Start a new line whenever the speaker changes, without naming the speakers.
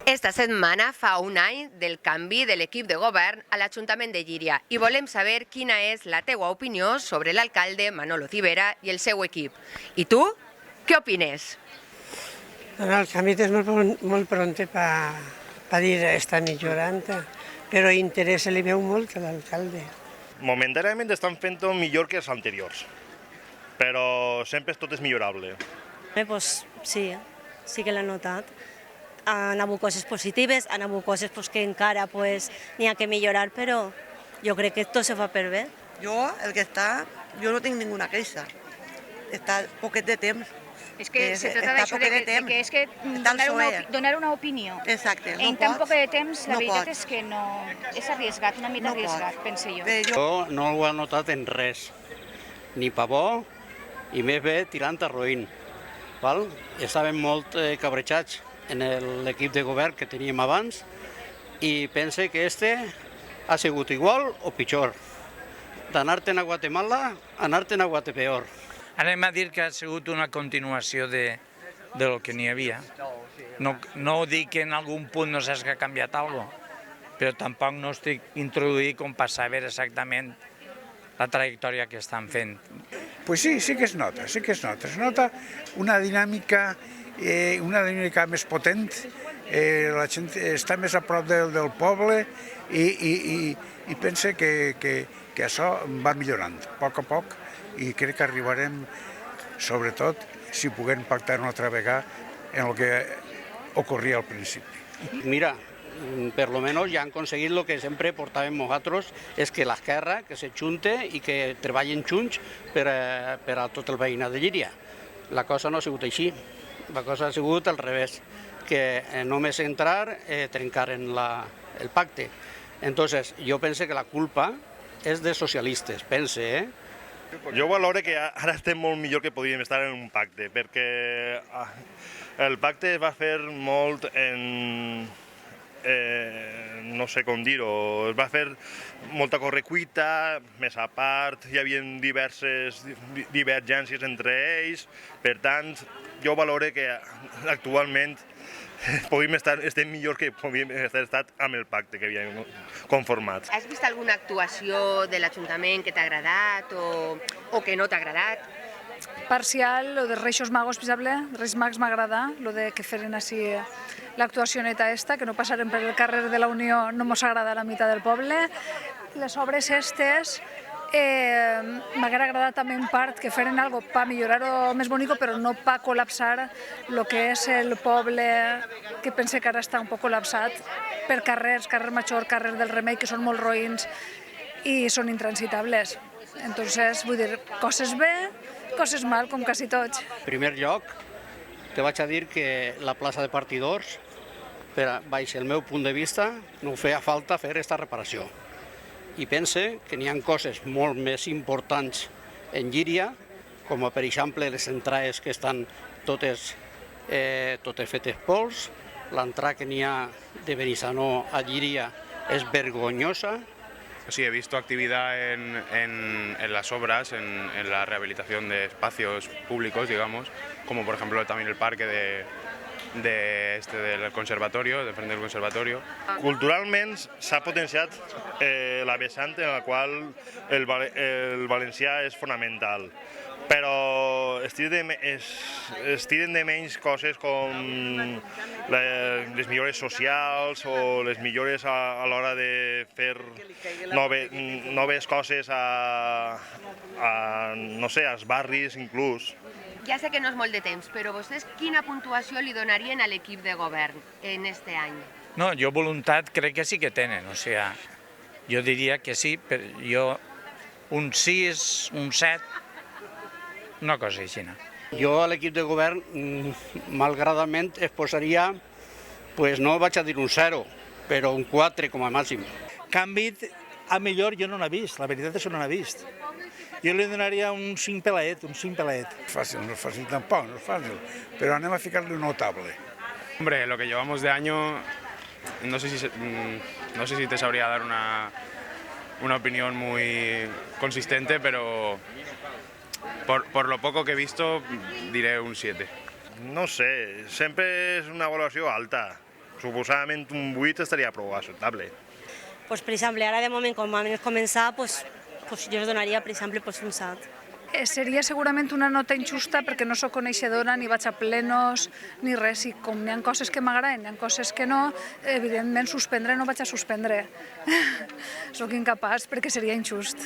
Esta setmana fa un any del canvi de l'equip de govern a l'Ajuntament de Llíria i volem saber quina és la teua opinió sobre l'alcalde Manolo Civera i el seu equip. I tu, què opines?
El canvi és molt pronte per dir està millorant, però interès li veu molt a l'alcalde.
Momentáneament estan fent-ho millor que els anteriors, però sempre tot és millorable.
Pues sí, sí que l'he notat. Han hagut coses positives, han hagut coses que encara n'hi ha que millorar, però jo crec que tot se fa per bé.
Jo, el que està, jo no tinc ninguna queixa. Està poquet de temps.
És que se trata d'això, que és que donar una opinió.
Exacte.
En tan poc de temps, la veritat és que no... És arriesgat, una mica arriesgat, pense jo.
Jo no ho he notat en res, ni pa bo, i més bé tirant a roïn. Estàvem molt cabrejats en l'equip de govern que teníem abans i pense que este ha sigut igual o pitjor. D'anar-te'n a Guatemala, anar-te'n a Guatepeor.
Anem a dir que ha sigut una continuació de lo que n'hi havia. No dic que en algun punt no s'hagi canviat alguna cosa, però tampoc no estic introduït com per saber exactament la trajectòria que estan fent.
Pues sí, sí que es nota, sí que es nota. Es nota una dinàmica més potent, la gent està més a prop del poble i pensa que això va millorant a poc i crec que arribarem, sobretot, si puguem pactar una altra vegada en el que ocorria al principi.
Mira, per lo menos ja han aconseguit el que sempre portàvem nosaltres, és que l'esquerra que se junte i que treballen junts per a tot el veïnat de Llíria. La cosa no ha sigut així, la cosa ha sigut al revés, que només entrar trencaren el pacte. Entonces, jo penso que la culpa és de socialistes, pense,
Jo valoro que ara estem molt millor que podríem estar en un pacte, perquè el pacte es va fer molt en... no sé com dir-ho, es va fer molta correcuita, més a part hi havia diverses divergències entre ells, per tant, jo valoro que actualment estem millor que podíem estar amb el pacte que havíem conformat.
Has vist alguna actuació de l'Ajuntament que t'ha agradat o que no t'ha agradat?
Parcial, lo de Reixos Magos, per exemple, Reis Mags m'agrada, lo de que feren així l'actuació neta esta, que no passaren per el carrer de la Unió, no mos agrada a la meitat del poble. Les obres estes m'haguera agradat també en part que feren algo per millorar-ho més bonic, però no per col·lapsar el que és el poble, que pense que ara està un poc col·lapsat per carrers, carrer Major, carrer del Remei, que són molt roïns i són intransitables. Entonces, vull dir, coses bé, coses mal, com quasi tots.
En primer lloc, te vaig a dir que la plaça de partidors, baix el meu punt de vista, no feia falta fer aquesta reparació. I pense que n'hi ha coses molt més importants en Llíria, com per exemple les entrades que estan totes fetes pols, l'entrada que n'hi ha de Benissanó a Llíria és vergonyosa.
Sí, he visto actividad en las obras, en la rehabilitación de espacios públicos, digamos, como por ejemplo también el parque del conservatorio, de frente del conservatorio.
Culturalment s'ha potenciat la vessant en la qual el valencià és fonamental, però es tiren de menys coses com les millores socials o les millores a l'hora de fer noves coses no sé, als barris inclús.
Ja sé que no és molt de temps, però vostès quina puntuació li donarien a l'equip de govern en este any?
No, jo voluntat crec que sí que tenen, o sigui, jo diria que sí, però jo un 6, un 7, una cosa així.
Jo a l'equip de govern, malgradament, es posaria, no vaig a dir un 0, però un 4 com a màxim.
Canvi a millor jo no n'he vist, la veritat és que no n'he vist. Jo li donaria un 5 pelaet,
Fàcil, no és fàcil tampoc, no és fàcil, però anem a ficar-li un notable.
Hombre, lo que llevamos de año, no sé si te sabría dar una opinión muy consistente, pero por lo poco que he visto diré un 7.
No sé, sempre és una valoració alta, Suposadament un 8 estaria prou acceptable.
Pues, per exemple, ara de moment, com vam començar, pues, jo us donaria, per exemple, pues, un 7.
Seria segurament una nota injusta perquè no sóc coneixedora, ni vaig a plenos, ni res. I com n'hi ha coses que m'agraden, n'hi ha coses que no, evidentment suspendre no vaig a suspendre. Sóc incapaç perquè seria injust.